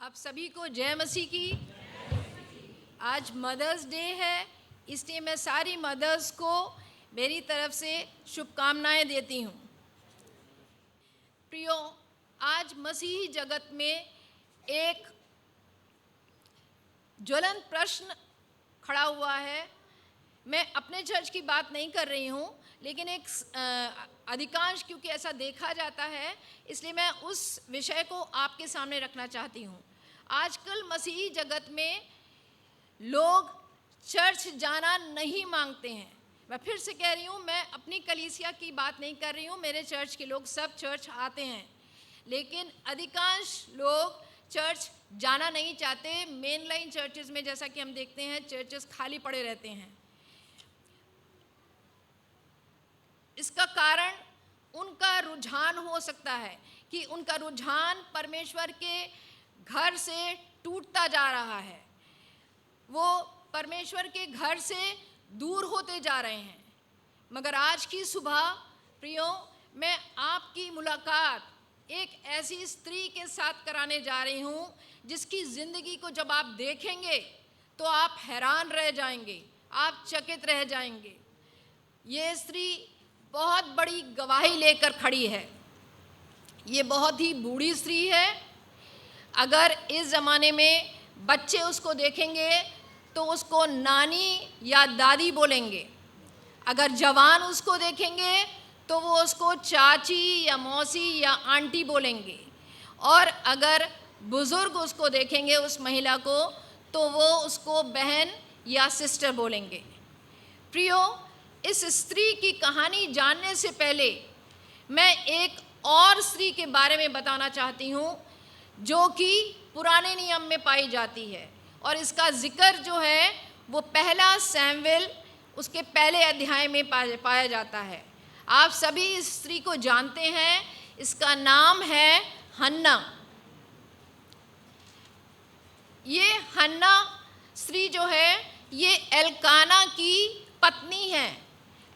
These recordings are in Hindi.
आप सभी को जय मसीह की। आज मदर्स डे है, इसलिए मैं सारी मदर्स को मेरी तरफ से शुभकामनाएं देती हूँ। प्रियो, आज मसीही जगत में एक ज्वलंत प्रश्न खड़ा हुआ है। मैं अपने चर्च की बात नहीं कर रही हूँ, लेकिन एक अधिकांश क्योंकि ऐसा देखा जाता है, इसलिए मैं उस विषय को आपके सामने रखना चाहती हूँ। आजकल मसीही जगत में लोग चर्च जाना नहीं मांगते हैं। मैं फिर से कह रही हूँ, मैं अपनी कलीसिया की बात नहीं कर रही हूँ, मेरे चर्च के लोग सब चर्च आते हैं, लेकिन अधिकांश लोग चर्च जाना नहीं चाहते। मेन लाइन चर्चेस में जैसा कि हम देखते हैं, चर्चेस खाली पड़े रहते हैं। इसका कारण उनका रुझान हो सकता है कि उनका रुझान परमेश्वर के घर से टूटता जा रहा है, वो परमेश्वर के घर से दूर होते जा रहे हैं। मगर आज की सुबह प्रियो, मैं आपकी मुलाकात एक ऐसी स्त्री के साथ कराने जा रही हूँ जिसकी ज़िंदगी को जब आप देखेंगे तो आप हैरान रह जाएंगे, आप चकित रह जाएंगे। ये स्त्री बहुत बड़ी गवाही लेकर खड़ी है। ये बहुत ही बूढ़ी स्त्री है। अगर इस ज़माने में बच्चे उसको देखेंगे तो उसको नानी या दादी बोलेंगे। अगर जवान उसको देखेंगे तो वो उसको चाची या मौसी या आंटी बोलेंगे, और अगर बुज़ुर्ग उसको देखेंगे, उस महिला को, तो वो उसको बहन या सिस्टर बोलेंगे। प्रियो, इस स्त्री की कहानी जानने से पहले मैं एक और स्त्री के बारे में बताना चाहती हूँ जो कि पुराने नियम में पाई जाती है, और इसका जिक्र जो है वो पहला सैमुएल उसके पहले अध्याय में पाया जाता है। आप सभी इस स्त्री को जानते हैं। इसका नाम है हन्ना। ये हन्ना स्त्री जो है ये एल्काना की पत्नी है।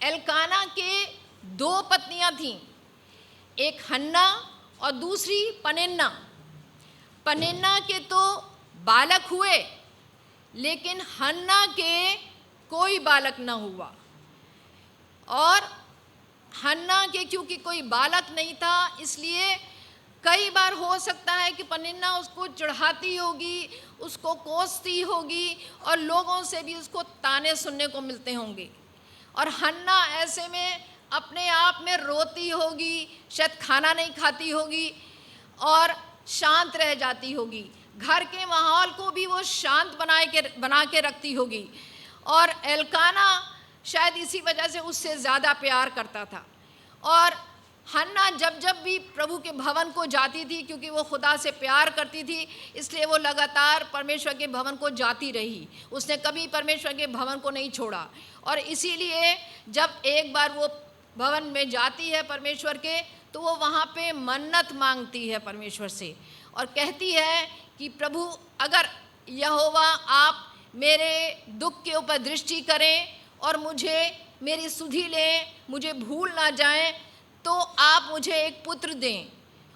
एल्काना के दो पत्नियां थीं, एक हन्ना और दूसरी पनिन्ना। पनिन्ना के तो बालक हुए, लेकिन हन्ना के कोई बालक न हुआ। और हन्ना के क्योंकि कोई बालक नहीं था, इसलिए कई बार हो सकता है कि पनिन्ना उसको चढ़ाती होगी, उसको कोसती होगी, और लोगों से भी उसको ताने सुनने को मिलते होंगे। और हन्ना ऐसे में अपने आप में रोती होगी, शायद खाना नहीं खाती होगी और शांत रह जाती होगी। घर के माहौल को भी वो शांत बना के रखती होगी, और एल्काना शायद इसी वजह से उससे ज़्यादा प्यार करता था। और हन्ना जब जब भी प्रभु के भवन को जाती थी, क्योंकि वो खुदा से प्यार करती थी, इसलिए वो लगातार परमेश्वर के भवन को जाती रही। उसने कभी परमेश्वर के भवन को नहीं छोड़ा, और इसीलिए जब एक बार वो भवन में जाती है परमेश्वर के, तो वो वहाँ पे मन्नत मांगती है परमेश्वर से, और कहती है कि प्रभु, अगर यहोवा आप मेरे दुख के ऊपर दृष्टि करें और मुझे मेरी सुधि लें, मुझे भूल ना जाएं, तो आप मुझे एक पुत्र दें,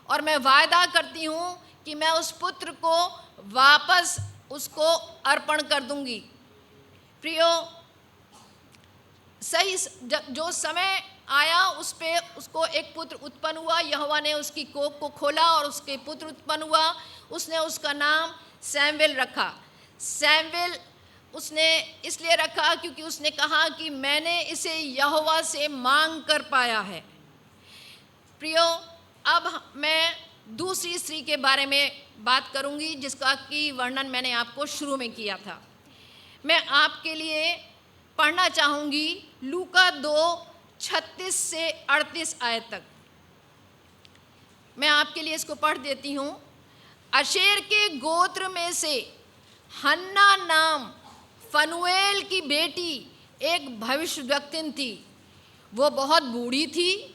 और मैं वायदा करती हूँ कि मैं उस पुत्र को वापस उसको अर्पण कर दूंगी। प्रियो, सही जो समय आया उस पे उसको एक पुत्र उत्पन्न हुआ। यहोवा ने उसकी कोख को खोला और उसके पुत्र उत्पन्न हुआ। उसने उसका नाम सैमुएल रखा। सैमुएल उसने इसलिए रखा क्योंकि उसने कहा कि मैंने इसे यहोवा से मांग कर पाया है। प्रियो, अब मैं दूसरी स्त्री के बारे में बात करूंगी जिसका कि वर्णन मैंने आपको शुरू में किया था। मैं आपके लिए पढ़ना चाहूँगी लूका 2:36 से 38 आयत तक। मैं आपके लिए इसको पढ़ देती हूँ। आशेर के गोत्र में से हन्ना नाम फनुएल की बेटी एक भविष्यवक्तिन थी। वो बहुत बूढ़ी थी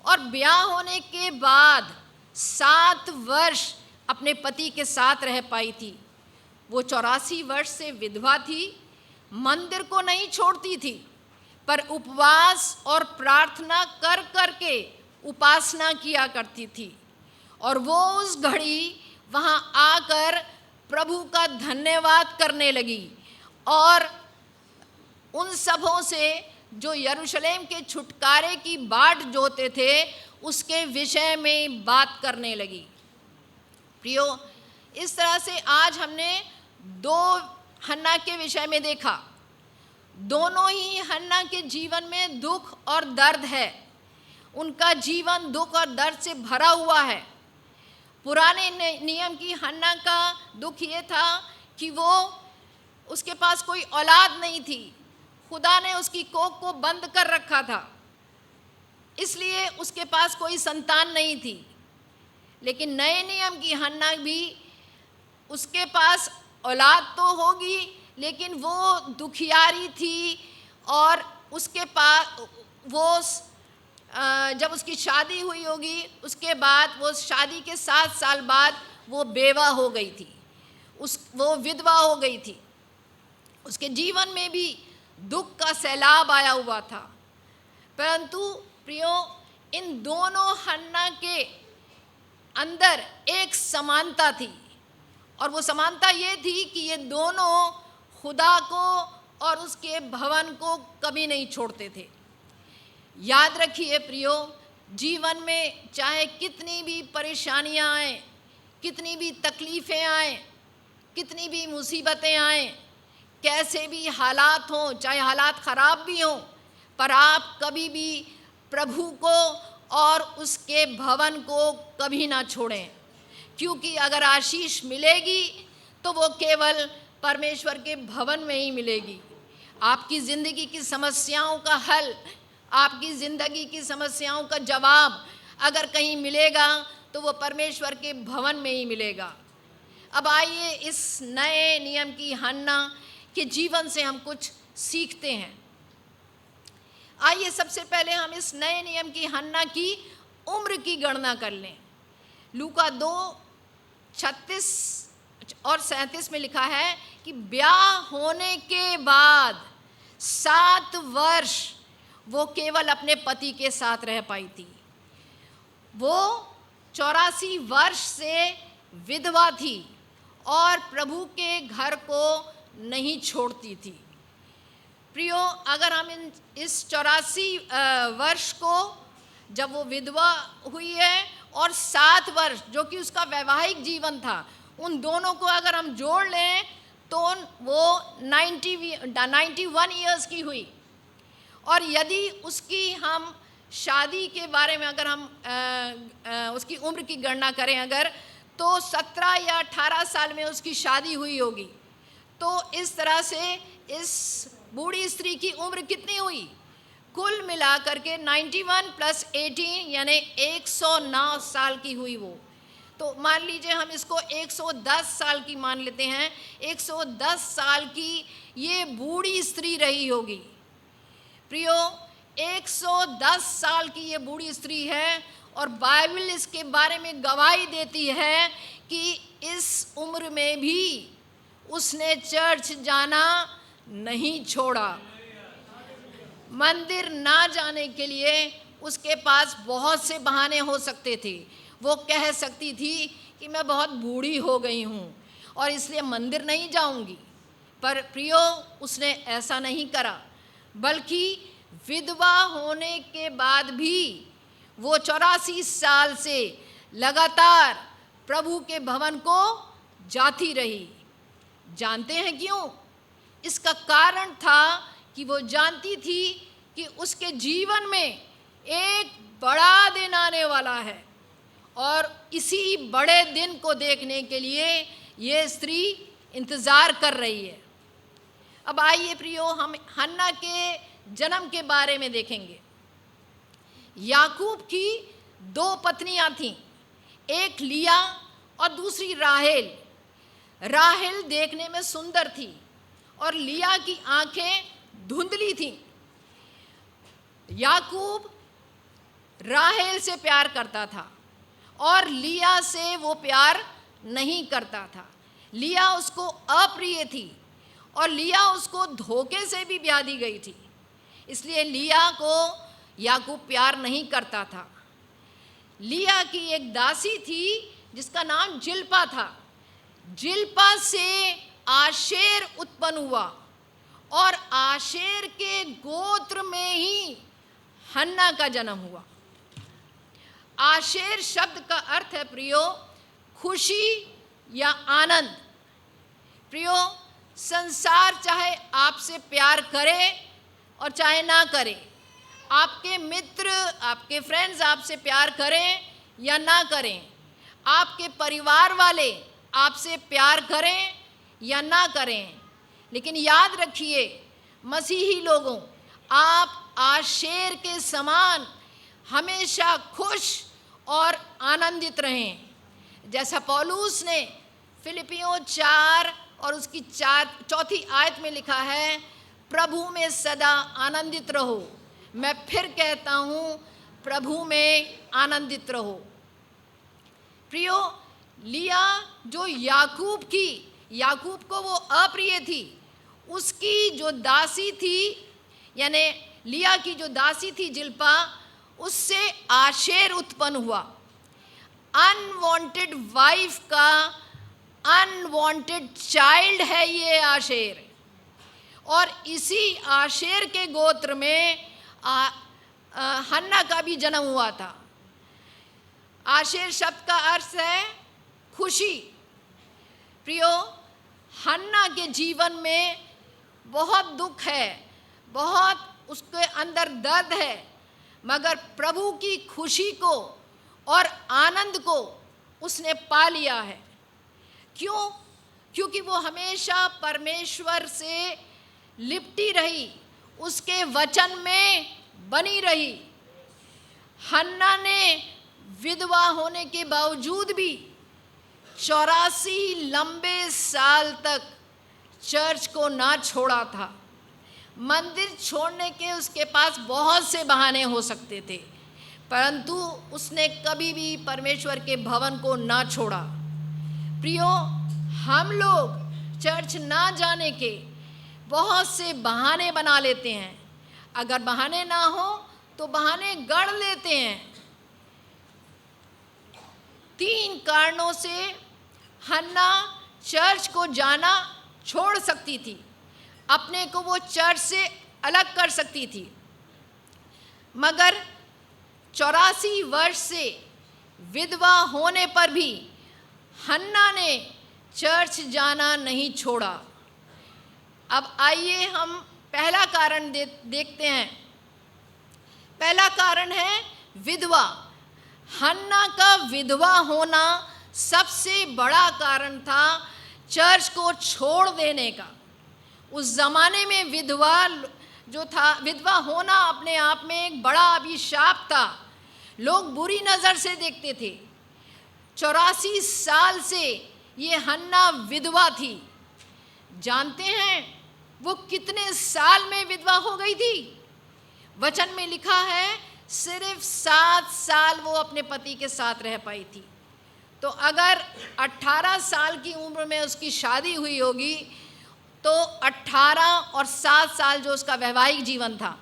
और ब्याह होने के बाद 7 वर्ष अपने पति के साथ रह पाई थी। वो 84 वर्ष से विधवा थी। मंदिर को नहीं छोड़ती थी, पर उपवास और प्रार्थना कर कर के उपासना किया करती थी। और वो उस घड़ी वहाँ आकर प्रभु का धन्यवाद करने लगी और उन सबों से जो यरूशलेम के छुटकारे की बाट जोते थे उसके विषय में बात करने लगी। प्रियो, इस तरह से आज हमने दो हन्ना के विषय में देखा। दोनों ही हन्ना के जीवन में दुख और दर्द है। उनका जीवन दुख और दर्द से भरा हुआ है। पुराने नियम की हन्ना का दुख ये था कि वो उसके पास कोई औलाद नहीं थी। खुदा ने उसकी कोख को बंद कर रखा था, इसलिए उसके पास कोई संतान नहीं थी। लेकिन नए नियम की हन्ना भी, उसके पास औलाद तो होगी लेकिन वो दुखियारी थी और उसके पास वो जब उसकी शादी हुई होगी उसके बाद वो शादी के 7 साल बाद वो बेवा हो गई थी, वो विधवा हो गई थी। उसके जीवन में भी दुख का सैलाब आया हुआ था। परंतु प्रियो, इन दोनों हन्ना के अंदर एक समानता थी और वो समानता ये थी कि ये दोनों खुदा को और उसके भवन को कभी नहीं छोड़ते थे। याद रखिए प्रियो, जीवन में चाहे कितनी भी परेशानियां आएं, कितनी भी तकलीफ़ें आएं, कितनी भी मुसीबतें आएं, कैसे भी हालात हों, चाहे हालात ख़राब भी हों, पर आप कभी भी प्रभु को और उसके भवन को कभी ना छोड़ें। क्योंकि अगर आशीष मिलेगी तो वो केवल परमेश्वर के भवन में ही मिलेगी। आपकी ज़िंदगी की समस्याओं का हल, आपकी ज़िंदगी की समस्याओं का जवाब अगर कहीं मिलेगा तो वो परमेश्वर के भवन में ही मिलेगा। अब आइए इस नए नियम की हन्ना के जीवन से हम कुछ सीखते हैं। आइए सबसे पहले हम इस नए नियम की हन्ना की उम्र की गणना कर लें। लूका 2:36 और 37 में लिखा है कि ब्याह होने के बाद 7 वर्ष वो केवल अपने पति के साथ रह पाई थी। वो 84 वर्ष से विधवा थी और प्रभु के घर को नहीं छोड़ती थी। प्रियो, अगर हम इस 84 वर्ष को, जब वो विधवा हुई है, और 7 वर्ष जो कि उसका वैवाहिक जीवन था, उन दोनों को अगर हम जोड़ लें तो वो 91 ईयर्स की हुई। और यदि उसकी हम शादी के बारे में अगर हम उसकी उम्र की गणना करें अगर, तो 17 या 18 साल में उसकी शादी हुई होगी। तो इस तरह से इस बूढ़ी स्त्री की उम्र कितनी हुई? कुल मिलाकर के 91 + 18 यानी 109 साल की हुई वो। तो मान लीजिए हम इसको 110 साल की मान लेते हैं। 110 साल की ये बूढ़ी स्त्री रही होगी। प्रियो, 110 साल की ये बूढ़ी स्त्री है और बाइबल इसके बारे में गवाही देती है कि इस उम्र में भी उसने चर्च जाना नहीं छोड़ा। मंदिर ना जाने के लिए उसके पास बहुत से बहाने हो सकते थे। वो कह सकती थी कि मैं बहुत बूढ़ी हो गई हूँ और इसलिए मंदिर नहीं जाऊँगी। पर प्रियो, उसने ऐसा नहीं करा, बल्कि विधवा होने के बाद भी वो 84 साल से लगातार प्रभु के भवन को जाती रही। जानते हैं क्यों? इसका कारण था कि वो जानती थी कि उसके जीवन में एक बड़ा दिन आने वाला है और इसी बड़े दिन को देखने के लिए ये स्त्री इंतज़ार कर रही है। अब आइए प्रियो, हम हन्ना के जन्म के बारे में देखेंगे। याकूब की 2 पत्नियां थीं, एक लिया और दूसरी राहेल। राहेल देखने में सुंदर थी और लिया की आंखें धुंधली थीं। याकूब राहेल से प्यार करता था और लिया से वो प्यार नहीं करता था। लिया उसको अप्रिय थी और लिया उसको धोखे से भी ब्याह दी गई थी, इसलिए लिया को याकूब प्यार नहीं करता था। लिया की एक दासी थी जिसका नाम जिल्पा था। जिल्पा से आशेर उत्पन्न हुआ और आशेर के गोत्र में ही हन्ना का जन्म हुआ। आशेर शब्द का अर्थ है प्रियो खुशी या आनंद। प्रियो, संसार चाहे आपसे प्यार करे और चाहे ना करे, आपके मित्र, आपके फ्रेंड्स आपसे प्यार करें या ना करें, आपके परिवार वाले आपसे प्यार करें या ना करें, लेकिन याद रखिए मसीही लोगों, आप आशेर के समान हमेशा खुश और आनंदित रहें। जैसा पौलुस ने फिलिपियों 4 और उसकी 4 आयत में लिखा है, प्रभु में सदा आनंदित रहो। मैं फिर कहता हूँ, प्रभु में आनंदित रहो। प्रियो, लिया जो याकूब को वो अप्रिय थी, उसकी जो दासी थी, यानी लिया की जो दासी थी जिल्पा, उससे आशेर उत्पन्न हुआ। अनवांटेड वाइफ का अनवांटेड चाइल्ड है ये आशेर, और इसी आशेर के गोत्र में हन्ना का भी जन्म हुआ था। आशेर शब्द का अर्थ है खुशी। प्रियो, हन्ना के जीवन में बहुत दुख है, बहुत उसके अंदर दर्द है, मगर प्रभु की खुशी को और आनंद को उसने पा लिया है। क्यों? क्योंकि वो हमेशा परमेश्वर से लिपटी रही, उसके वचन में बनी रही। हन्ना ने विधवा होने के बावजूद भी 84 लंबे साल तक चर्च को ना छोड़ा था। मंदिर छोड़ने के उसके पास बहुत से बहाने हो सकते थे, परंतु उसने कभी भी परमेश्वर के भवन को ना छोड़ा। प्रियो, हम लोग चर्च ना जाने के बहुत से बहाने बना लेते हैं। अगर बहाने ना हो तो बहाने गढ़ लेते हैं। 3 कारणों से हन्ना चर्च को जाना छोड़ सकती थी, अपने को वो चर्च से अलग कर सकती थी, मगर 84 वर्ष से विधवा होने पर भी हन्ना ने चर्च जाना नहीं छोड़ा। अब आइए हम पहला कारण देखते हैं। पहला कारण है विधवा। हन्ना का विधवा होना सबसे बड़ा कारण था चर्च को छोड़ देने का। उस ज़माने में विधवा होना अपने आप में एक बड़ा अभिशाप था। लोग बुरी नज़र से देखते थे। 84 साल से ये हन्ना विधवा थी। जानते हैं वो कितने साल में विधवा हो गई थी? वचन में लिखा है सिर्फ 7 साल वो अपने पति के साथ रह पाई थी। तो अगर 18 साल की उम्र में उसकी शादी हुई होगी तो 18 और 7 साल जो उसका वैवाहिक जीवन था,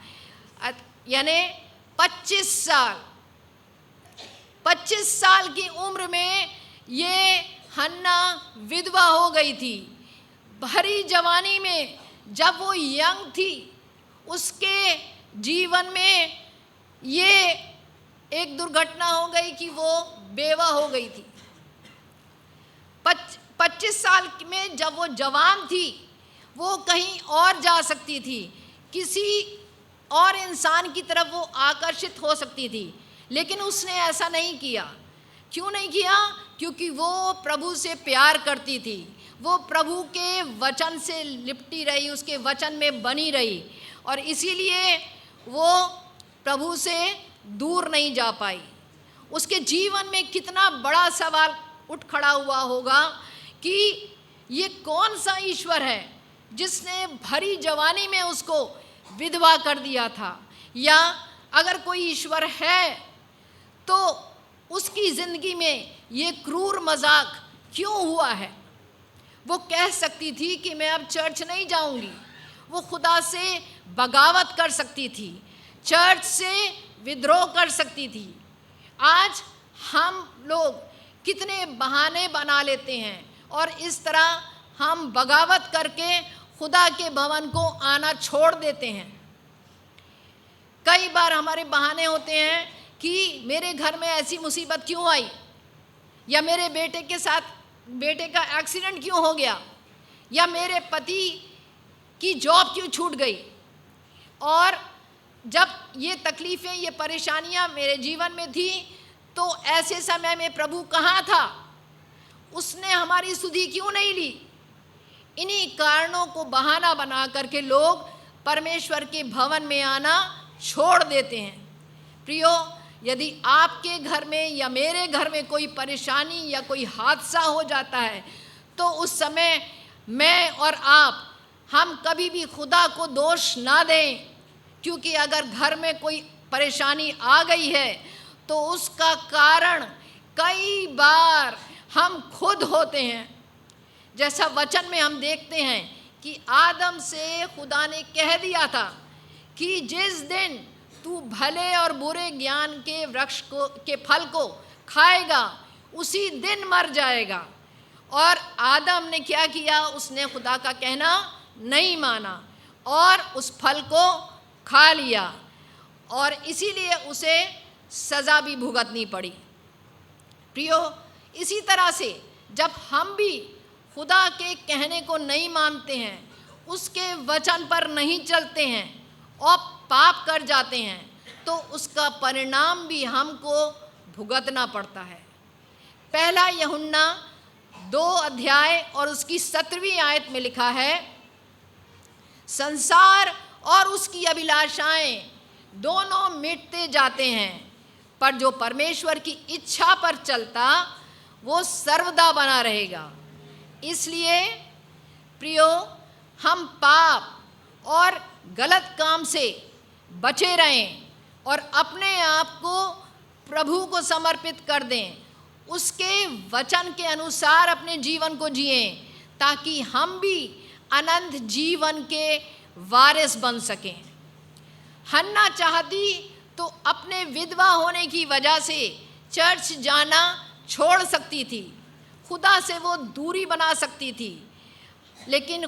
यानी 25 साल की उम्र में ये हन्ना विधवा हो गई थी। भरी जवानी में जब वो यंग थी, उसके जीवन में ये एक दुर्घटना हो गई कि वो बेवा हो गई थी। 25 साल में जब वो जवान थी, वो कहीं और जा सकती थी, किसी और इंसान की तरफ वो आकर्षित हो सकती थी, लेकिन उसने ऐसा नहीं किया। क्यों नहीं किया? क्योंकि वो प्रभु से प्यार करती थी। वो प्रभु के वचन से लिपटी रही, उसके वचन में बनी रही, और इसीलिए वो प्रभु से दूर नहीं जा पाई। उसके जीवन में कितना बड़ा सवाल उठ खड़ा हुआ होगा कि ये कौन सा ईश्वर है जिसने भरी जवानी में उसको विधवा कर दिया था, या अगर कोई ईश्वर है तो उसकी ज़िंदगी में ये क्रूर मजाक क्यों हुआ है। वो कह सकती थी कि मैं अब चर्च नहीं जाऊंगी। वो खुदा से बगावत कर सकती थी, चर्च से विद्रोह कर सकती थी। आज हम लोग कितने बहाने बना लेते हैं और इस तरह हम बगावत करके खुदा के भवन को आना छोड़ देते हैं। कई बार हमारे बहाने होते हैं कि मेरे घर में ऐसी मुसीबत क्यों आई, या मेरे बेटे का एक्सीडेंट क्यों हो गया, या मेरे पति की जॉब क्यों छूट गई। और जब ये तकलीफ़ें, ये परेशानियां मेरे जीवन में थी, तो ऐसे समय में प्रभु कहाँ था, उसने हमारी सुधि क्यों नहीं ली। इन्हीं कारणों को बहाना बना करके लोग परमेश्वर के भवन में आना छोड़ देते हैं। प्रियो, यदि आपके घर में या मेरे घर में कोई परेशानी या कोई हादसा हो जाता है, तो उस समय मैं और आप, हम कभी भी खुदा को दोष ना दें, क्योंकि अगर घर में कोई परेशानी आ गई है तो उसका कारण कई बार हम खुद होते हैं। जैसा वचन में हम देखते हैं कि आदम से खुदा ने कह दिया था कि जिस दिन तू भले और बुरे ज्ञान के वृक्ष के फल को खाएगा उसी दिन मर जाएगा। और आदम ने क्या किया, उसने खुदा का कहना नहीं माना और उस फल को खा लिया, और इसीलिए उसे सज़ा भी भुगतनी पड़ी। प्रियो, इसी तरह से जब हम भी खुदा के कहने को नहीं मानते हैं, उसके वचन पर नहीं चलते हैं और पाप कर जाते हैं, तो उसका परिणाम भी हमको भुगतना पड़ता है। पहला यूहन्ना 2 अध्याय और उसकी 17वीं आयत में लिखा है, संसार और उसकी अभिलाषाएं दोनों मिटते जाते हैं, पर जो परमेश्वर की इच्छा पर चलता वो सर्वदा बना रहेगा। इसलिए प्रियो, हम पाप और गलत काम से बचे रहें और अपने आप को प्रभु को समर्पित कर दें, उसके वचन के अनुसार अपने जीवन को जिएं, ताकि हम भी अनंत जीवन के वारिस बन सकें। हन्ना चाहती तो अपने विधवा होने की वजह से चर्च जाना छोड़ सकती थी, खुदा से वो दूरी बना सकती थी, लेकिन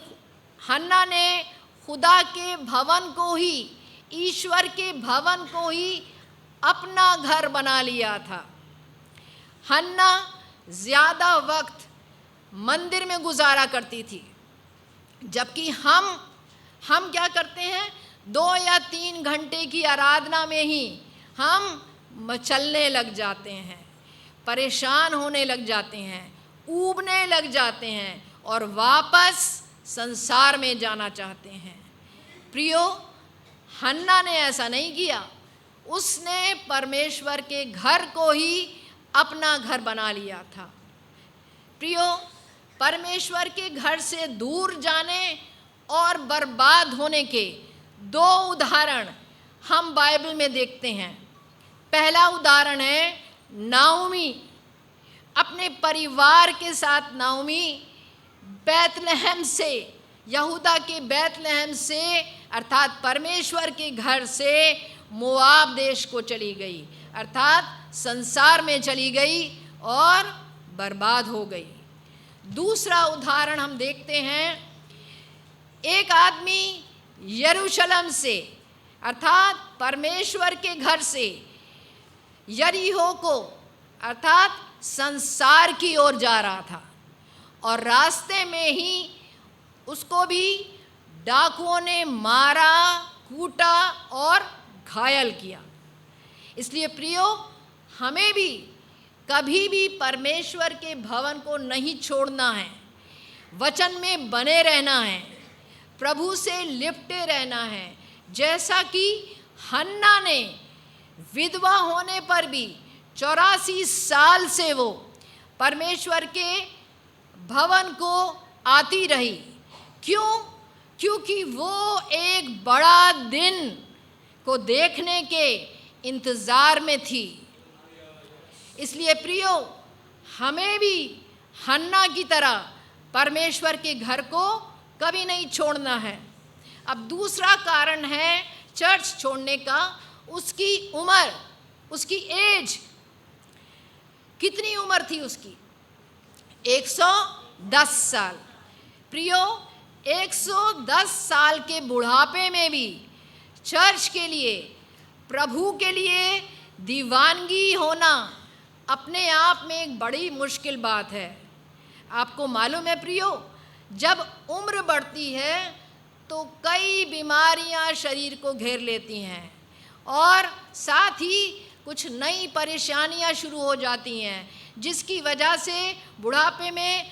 हन्ना ने खुदा के भवन को ही, ईश्वर के भवन को ही अपना घर बना लिया था। हन्ना ज़्यादा वक्त मंदिर में गुजारा करती थी, जबकि हम क्या करते हैं, 2 या 3 घंटे की आराधना में ही हम मचलने लग जाते हैं, परेशान होने लग जाते हैं, ऊबने लग जाते हैं और वापस संसार में जाना चाहते हैं। प्रियो, हन्ना ने ऐसा नहीं किया, उसने परमेश्वर के घर को ही अपना घर बना लिया था। प्रियो, परमेश्वर के घर से दूर जाने और बर्बाद होने के 2 उदाहरण हम बाइबल में देखते हैं। पहला उदाहरण है नाओमी। अपने परिवार के साथ नाओमी बैतलहम से, यहूदा के बैतलहम से अर्थात परमेश्वर के घर से मोआब देश को चली गई, अर्थात संसार में चली गई और बर्बाद हो गई। दूसरा उदाहरण हम देखते हैं, एक आदमी यरूशलेम से अर्थात परमेश्वर के घर से यरीहो को अर्थात संसार की ओर जा रहा था, और रास्ते में ही उसको भी डाकुओं ने मारा, कूटा और घायल किया। इसलिए प्रियो, हमें भी कभी भी परमेश्वर के भवन को नहीं छोड़ना है, वचन में बने रहना है, प्रभु से लिपटे रहना है। जैसा कि हन्ना ने विधवा होने पर भी 84 साल से वो परमेश्वर के भवन को आती रही। क्यों? क्योंकि वो एक बड़ा दिन को देखने के इंतज़ार में थी। इसलिए प्रियो, हमें भी हन्ना की तरह परमेश्वर के घर को कभी नहीं छोड़ना है। अब दूसरा कारण है चर्च छोड़ने का, उसकी उम्र, उसकी एज। कितनी उम्र थी उसकी? 110 साल। प्रियो, 110 साल के बुढ़ापे में भी चर्च के लिए, प्रभु के लिए दीवानगी होना अपने आप में एक बड़ी मुश्किल बात है। आपको मालूम है प्रियो, जब उम्र बढ़ती है तो कई बीमारियां शरीर को घेर लेती हैं और साथ ही कुछ नई परेशानियां शुरू हो जाती हैं, जिसकी वजह से बुढ़ापे में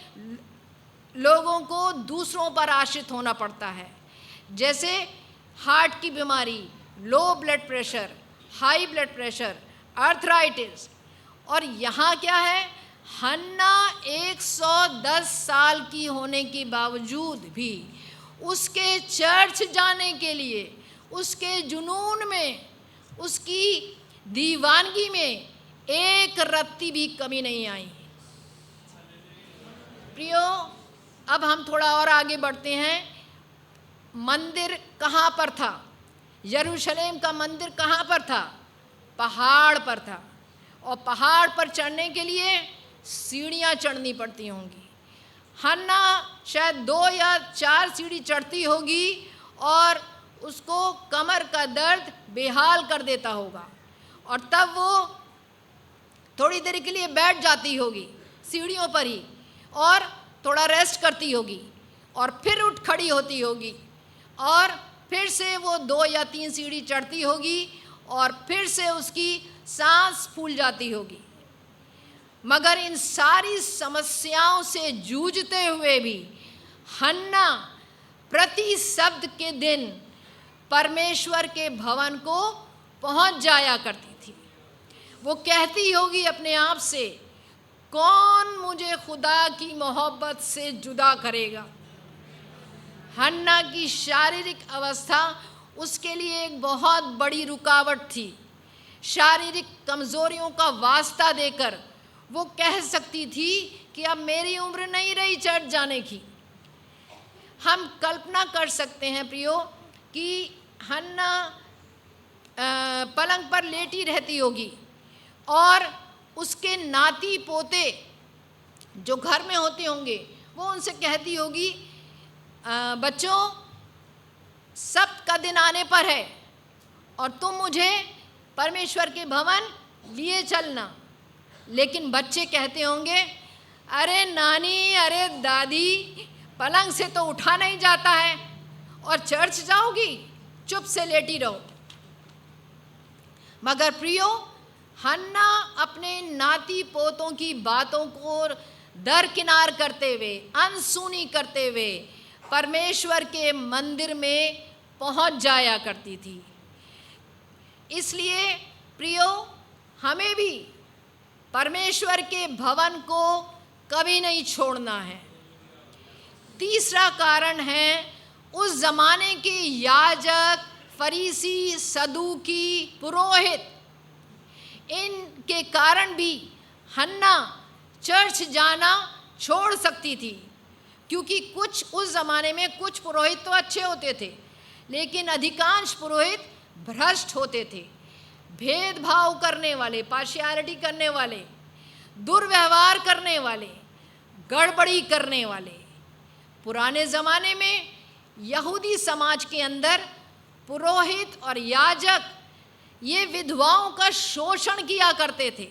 लोगों को दूसरों पर आश्रित होना पड़ता है, जैसे हार्ट की बीमारी, low blood pressure, high blood pressure, arthritis. और यहाँ क्या है, हन्ना 110 साल की होने के बावजूद भी उसके चर्च जाने के लिए, उसके जुनून में, उसकी दीवानगी में एक रत्ती भी कमी नहीं आई। प्रियो, अब हम थोड़ा और आगे बढ़ते हैं। मंदिर कहाँ पर था? यरूशलेम का मंदिर कहाँ पर था? पहाड़ पर था, और पहाड़ पर चढ़ने के लिए सीढ़ियाँ चढ़नी पड़ती होंगी। हन्ना शायद 2 या 4 सीढ़ी चढ़ती होगी और उसको कमर का दर्द बेहाल कर देता होगा, और तब वो थोड़ी देर के लिए बैठ जाती होगी सीढ़ियों पर ही और थोड़ा रेस्ट करती होगी, और फिर उठ खड़ी होती होगी, और फिर से वो 2 या 3 सीढ़ी चढ़ती होगी, और फिर से उसकी सांस फूल जाती होगी। मगर इन सारी समस्याओं से जूझते हुए भी हन्ना प्रति शब्द के दिन परमेश्वर के भवन को पहुंच जाया करती थी। वो कहती होगी अपने आप से, कौन मुझे खुदा की मोहब्बत से जुदा करेगा? हन्ना की शारीरिक अवस्था उसके लिए एक बहुत बड़ी रुकावट थी। शारीरिक कमजोरियों का वास्ता देकर वो कह सकती थी कि अब मेरी उम्र नहीं रही चर्च जाने की। हम कल्पना कर सकते हैं प्रियो कि हन्ना पलंग पर लेटी रहती होगी और उसके नाती पोते जो घर में होते होंगे वो उनसे कहती होगी, बच्चों, सब्त का दिन आने पर है और तुम मुझे परमेश्वर के भवन लिए चलना। लेकिन बच्चे कहते होंगे, अरे नानी, अरे दादी, पलंग से तो उठा नहीं जाता है और चर्च जाओगी, चुप से लेटी रहो। मगर प्रियो, हन्ना अपने नाती पोतों की बातों को दरकिनार करते हुए, अनसुनी करते हुए परमेश्वर के मंदिर में पहुंच जाया करती थी। इसलिए प्रियो, हमें भी परमेश्वर के भवन को कभी नहीं छोड़ना है। तीसरा कारण है, उस जमाने के याजक, फरीसी, सदूकी, पुरोहित, इनके कारण भी हन्ना चर्च जाना छोड़ सकती थी, क्योंकि कुछ उस ज़माने में कुछ पुरोहित तो अच्छे होते थे, लेकिन अधिकांश पुरोहित भ्रष्ट होते थे, भेदभाव करने वाले, पार्शियलिटी करने वाले, दुर्व्यवहार करने वाले, गड़बड़ी करने वाले। पुराने ज़माने में यहूदी समाज के अंदर पुरोहित और याजक ये विधवाओं का शोषण किया करते थे,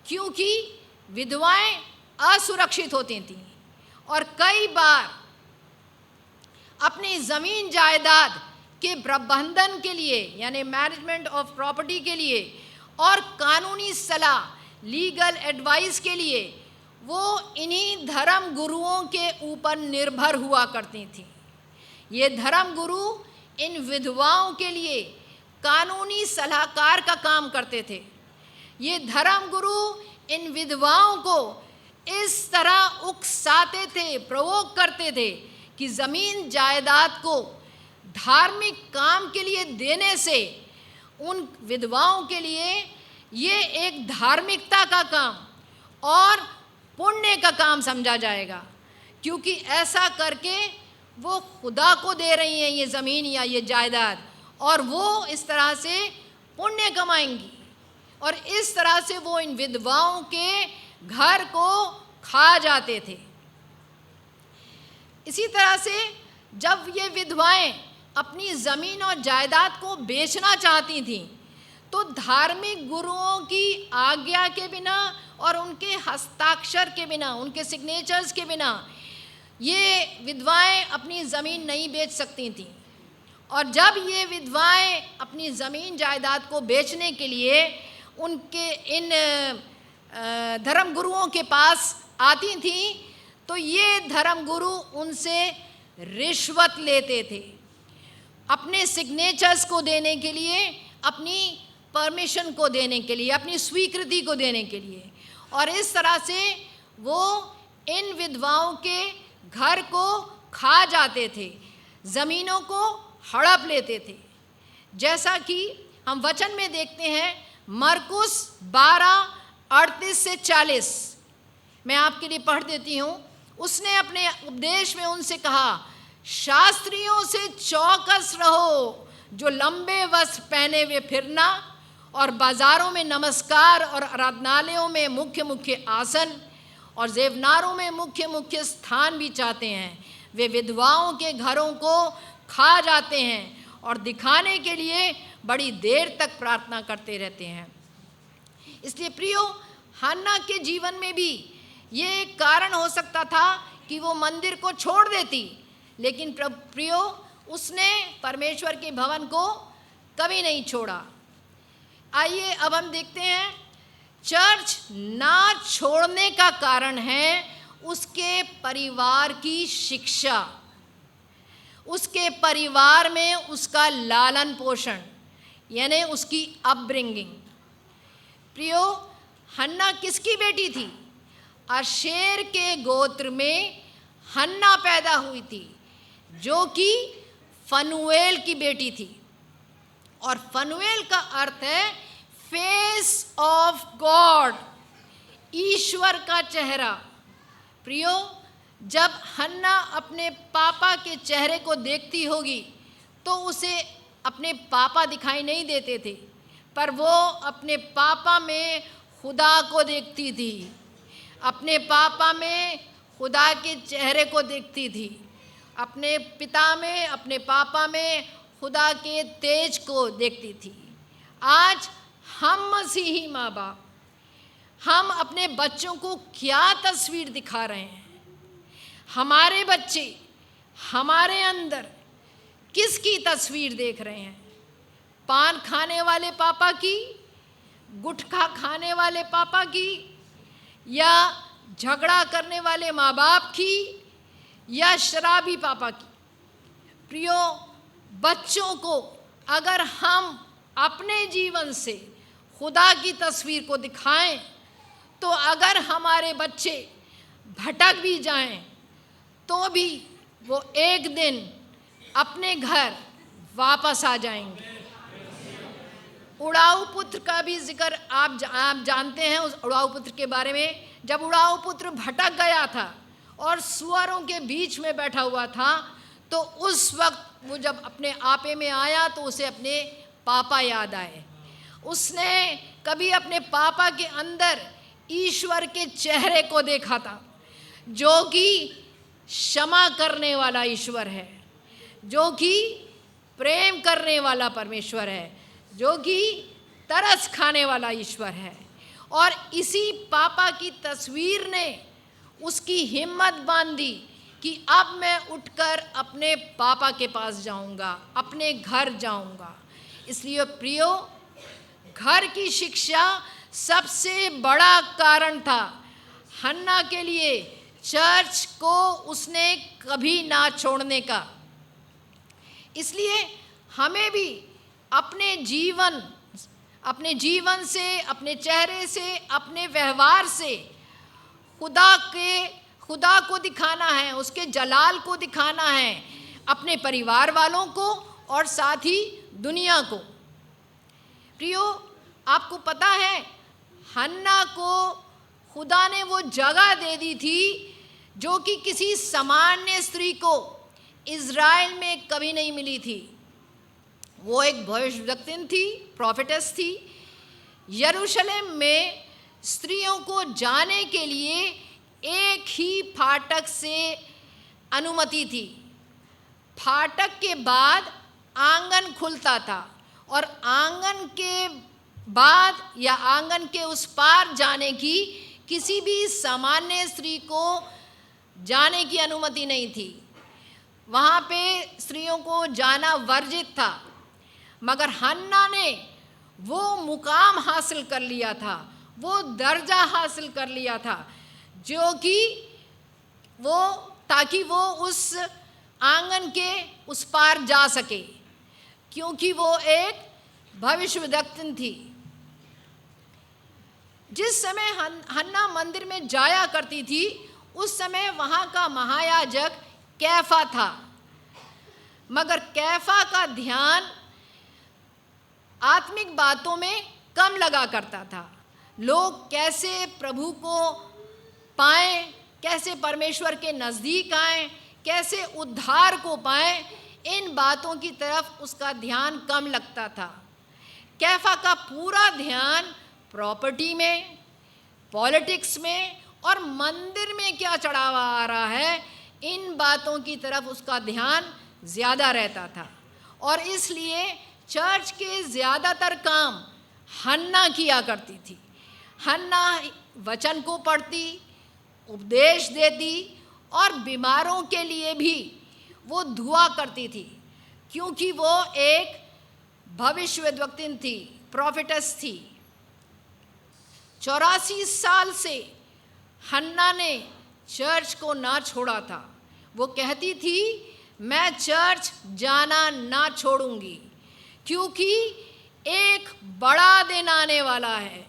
क्योंकि विधवाएं असुरक्षित होती थीं और कई बार अपनी ज़मीन जायदाद के प्रबंधन के लिए, यानी मैनेजमेंट ऑफ प्रॉपर्टी के लिए और कानूनी सलाह, लीगल एडवाइस के लिए वो इन्हीं धर्म गुरुओं के ऊपर निर्भर हुआ करती थीं। ये धर्म गुरु इन विधवाओं के लिए कानूनी सलाहकार का काम करते थे। ये धर्म गुरु इन विधवाओं को इस तरह उकसाते थे, प्रवोक करते थे कि ज़मीन जायदाद को धार्मिक काम के लिए देने से उन विधवाओं के लिए ये एक धार्मिकता का काम और पुण्य का काम समझा जाएगा, क्योंकि ऐसा करके वो खुदा को दे रही हैं ये ज़मीन या ये जायदाद, और वो इस तरह से पुण्य कमाएंगी और इस तरह से वो इन विधवाओं के घर को खा जाते थे। इसी तरह से जब ये विधवाएं अपनी ज़मीन और जायदाद को बेचना चाहती थीं, तो धार्मिक गुरुओं की आज्ञा के बिना और उनके हस्ताक्षर के बिना, उनके सिग्नेचर्स के बिना ये विधवाएं अपनी ज़मीन नहीं बेच सकती थीं। और जब ये विधवाएं अपनी ज़मीन जायदाद को बेचने के लिए उनके इन धर्म गुरुओं के पास आती थीं, तो ये धर्म गुरु उनसे रिश्वत लेते थे अपने सिग्नेचर्स को देने के लिए, अपनी परमिशन को देने के लिए, अपनी स्वीकृति को देने के लिए। और इस तरह से वो इन विधवाओं के घर को खा जाते थे, ज़मीनों को हड़प लेते थे। जैसा कि हम वचन में देखते हैं, मरकुस 12:38 से 40, मैं आपके लिए पढ़ देती हूँ। उसने अपने उपदेश में उनसे कहा, शास्त्रियों से चौकस रहो, जो लंबे वस्त्र पहने हुए फिरना और बाजारों में नमस्कार और आराधनालयों में मुख्य मुख्य आसन और जेवनारों में मुख्य मुख्य स्थान भी चाहते हैं। वे विधवाओं के घरों को खा जाते हैं और दिखाने के लिए बड़ी देर तक प्रार्थना करते रहते हैं। इसलिए प्रियो, हन्ना के जीवन में भी ये एक कारण हो सकता था कि वो मंदिर को छोड़ देती, लेकिन प्रियो, उसने परमेश्वर के भवन को कभी नहीं छोड़ा। आइए अब हम देखते हैं, चर्च ना छोड़ने का कारण है उसके परिवार की शिक्षा, उसके परिवार में उसका लालन पोषण, यानी उसकी अपब्रिंगिंग। प्रियो, हन्ना किसकी बेटी थी? आशेर के गोत्र में हन्ना पैदा हुई थी, जो कि फनुएल की बेटी थी। और फनुएल का अर्थ है फेस ऑफ गॉड, ईश्वर का चेहरा। प्रियो, जब हन्ना अपने पापा के चेहरे को देखती होगी तो उसे अपने पापा दिखाई नहीं देते थे, पर वो अपने पापा में खुदा को देखती थी, अपने पापा में खुदा के चेहरे को देखती थी, अपने पिता में, अपने पापा में खुदा के तेज को देखती थी। आज हम मसीही माँ बाप, हम अपने बच्चों को क्या तस्वीर दिखा रहे हैं? हमारे बच्चे हमारे अंदर किसकी तस्वीर देख रहे हैं? पान खाने वाले पापा की, गुटखा खाने वाले पापा की, या झगड़ा करने वाले माँ बाप की, या शराबी पापा की? प्रियो, बच्चों को अगर हम अपने जीवन से खुदा की तस्वीर को दिखाएं, तो अगर हमारे बच्चे भटक भी जाएं, तो भी वो एक दिन अपने घर वापस आ जाएंगे। उड़ाऊ पुत्र का भी जिक्र आप जानते हैं उस उड़ाऊ पुत्र के बारे में। जब उड़ाऊ पुत्र भटक गया था और सुअरों के बीच में बैठा हुआ था, तो उस वक्त वो जब अपने आपे में आया तो उसे अपने पापा याद आए। उसने कभी अपने पापा के अंदर ईश्वर के चेहरे को देखा था, जो कि क्षमा करने वाला ईश्वर है, जो कि प्रेम करने वाला परमेश्वर है, जो कि तरस खाने वाला ईश्वर है। और इसी पापा की तस्वीर ने उसकी हिम्मत बांधी कि अब मैं उठकर अपने पापा के पास जाऊंगा, अपने घर जाऊंगा। इसलिए प्रियो, घर की शिक्षा सबसे बड़ा कारण था हन्ना के लिए चर्च को उसने कभी ना छोड़ने का। इसलिए हमें भी अपने जीवन से, अपने चेहरे से, अपने व्यवहार से खुदा को दिखाना है, उसके जलाल को दिखाना है, अपने परिवार वालों को और साथ ही दुनिया को। प्रियो, आपको पता है, हन्ना को खुदा ने वो जगह दे दी थी जो कि किसी सामान्य स्त्री को इज़राइल में कभी नहीं मिली थी। वो एक भविष्यवक्ता थी, प्रॉफिटेस थी, यरूशलेम में स्त्रियों को जाने के लिए एक ही फाटक से अनुमति थी। फाटक के बाद आंगन खुलता था और आंगन के बाद या आंगन के उस पार जाने की किसी भी सामान्य स्त्री को जाने की अनुमति नहीं थी। वहाँ पे स्त्रियों को जाना वर्जित था। मगर हन्ना ने वो मुकाम हासिल कर लिया था, वो दर्जा हासिल कर लिया था, जो कि वो ताकि वो उस आंगन के उस पार जा सके, क्योंकि वो एक भविष्यवक्ता थी। जिस समय हन्ना मंदिर में जाया करती थी, उस समय वहाँ का महायाजक कैफा था। मगर कैफा का ध्यान आत्मिक बातों में कम लगा करता था। लोग कैसे प्रभु को पाएं, कैसे परमेश्वर के नज़दीक आएं, कैसे उद्धार को पाएं, इन बातों की तरफ उसका ध्यान कम लगता था। कैफा का पूरा ध्यान प्रॉपर्टी में, पॉलिटिक्स में और मंदिर में क्या चढ़ावा आ रहा है, इन बातों की तरफ उसका ध्यान ज़्यादा रहता था। और इसलिए चर्च के ज़्यादातर काम हन्ना किया करती थी। हन्ना वचन को पढ़ती, उपदेश देती और बीमारों के लिए भी वो दुआ करती थी, क्योंकि वो एक भविष्यवक्ता थी, प्रॉफिटेस थी। 84 साल से हन्ना ने चर्च को ना छोड़ा था। वो कहती थी, मैं चर्च जाना ना छोड़ूंगी, क्योंकि एक बड़ा दिन आने वाला है।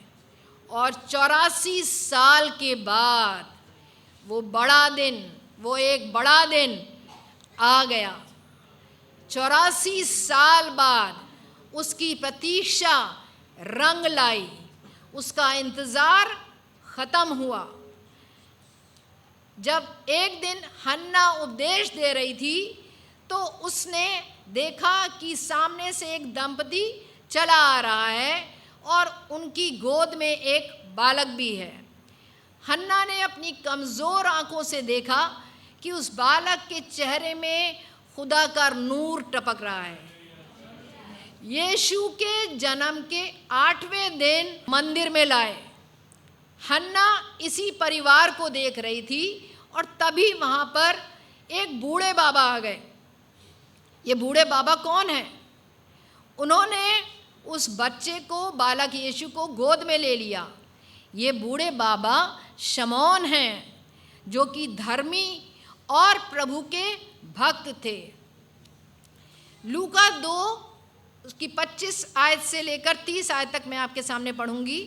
और 84 साल के बाद वो बड़ा दिन, वो एक बड़ा दिन आ गया। 84 साल बाद उसकी प्रतीक्षा रंग लाई, उसका इंतज़ार ख़त्म हुआ। जब एक दिन हन्ना उपदेश दे रही थी, तो उसने देखा कि सामने से एक दंपति चला आ रहा है और उनकी गोद में एक बालक भी है। हन्ना ने अपनी कमज़ोर आंखों से देखा कि उस बालक के चेहरे में खुदा का नूर टपक रहा है। यीशु के जन्म के 8वें दिन मंदिर में लाए। हन्ना इसी परिवार को देख रही थी और तभी वहाँ पर एक बूढ़े बाबा आ गए। ये बूढ़े बाबा कौन हैं? उन्होंने उस बच्चे को, बालक यीशु को गोद में ले लिया। ये बूढ़े बाबा शमौन हैं, जो कि धर्मी और प्रभु के भक्त थे। लूका 2 उसकी 25 आयत से लेकर 30 आयत तक मैं आपके सामने पढ़ूंगी।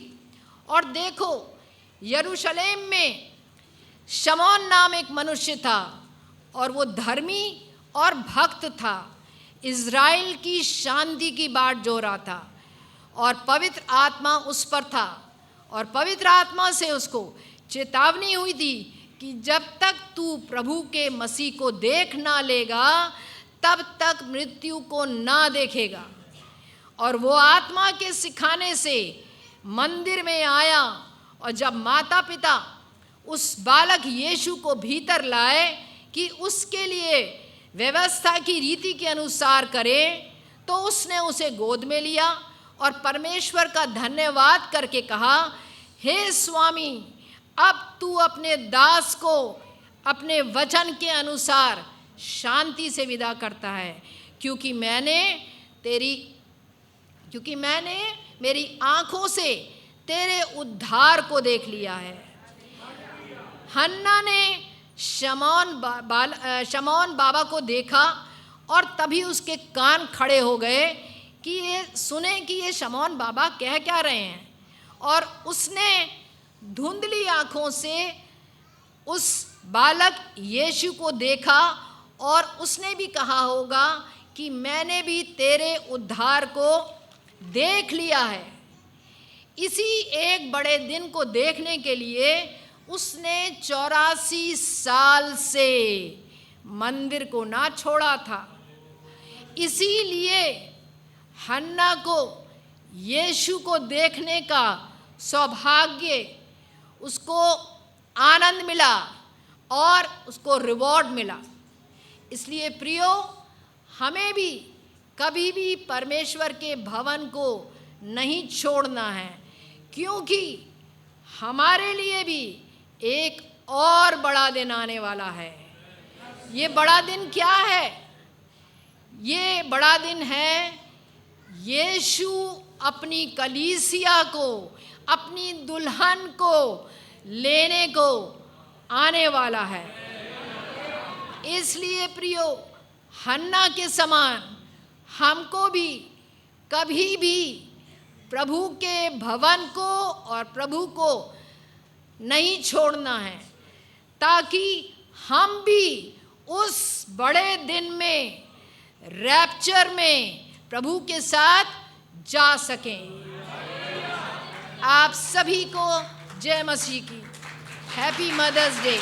और देखो, यरूशलेम में शमौन नाम एक मनुष्य था और वो धर्मी और भक्त था। इज़राइल की शांति की बाट जो रहा था और पवित्र आत्मा उस पर था। और पवित्र आत्मा से उसको चेतावनी हुई थी कि जब तक तू प्रभु के मसीह को देख ना लेगा, तब तक मृत्यु को ना देखेगा। और वो आत्मा के सिखाने से मंदिर में आया। और जब माता पिता उस बालक यीशु को भीतर लाए कि उसके लिए व्यवस्था की रीति के अनुसार करे, तो उसने उसे गोद में लिया और परमेश्वर का धन्यवाद करके कहा, हे स्वामी, अब तू अपने दास को अपने वचन के अनुसार शांति से विदा करता है, क्योंकि मैंने मेरी आंखों से तेरे उद्धार को देख लिया है। हन्ना ने शमौन बाबा को देखा और तभी उसके कान खड़े हो गए कि ये सुने कि ये शमौन बाबा कह क्या रहे हैं। और उसने धुंधली आँखों से उस बालक यीशु को देखा और उसने भी कहा होगा कि मैंने भी तेरे उद्धार को देख लिया है। इसी एक बड़े दिन को देखने के लिए उसने 84 साल से मंदिर को ना छोड़ा था। इसीलिए हन्ना को यीशु को देखने का सौभाग्य, उसको आनंद मिला और उसको रिवॉर्ड मिला। इसलिए प्रियो, हमें भी कभी भी परमेश्वर के भवन को नहीं छोड़ना है, क्योंकि हमारे लिए भी एक और बड़ा दिन आने वाला है। ये बड़ा दिन क्या है? ये बड़ा दिन है यीशु अपनी कलीसिया को, अपनी दुल्हन को लेने को आने वाला है। इसलिए प्रियो, हन्ना के समान हमको भी कभी भी प्रभु के भवन को और प्रभु को नहीं छोड़ना है, ताकि हम भी उस बड़े दिन में, रैप्चर में प्रभु के साथ जा सकें। आप सभी को जय मसीह की। Happy mother's day.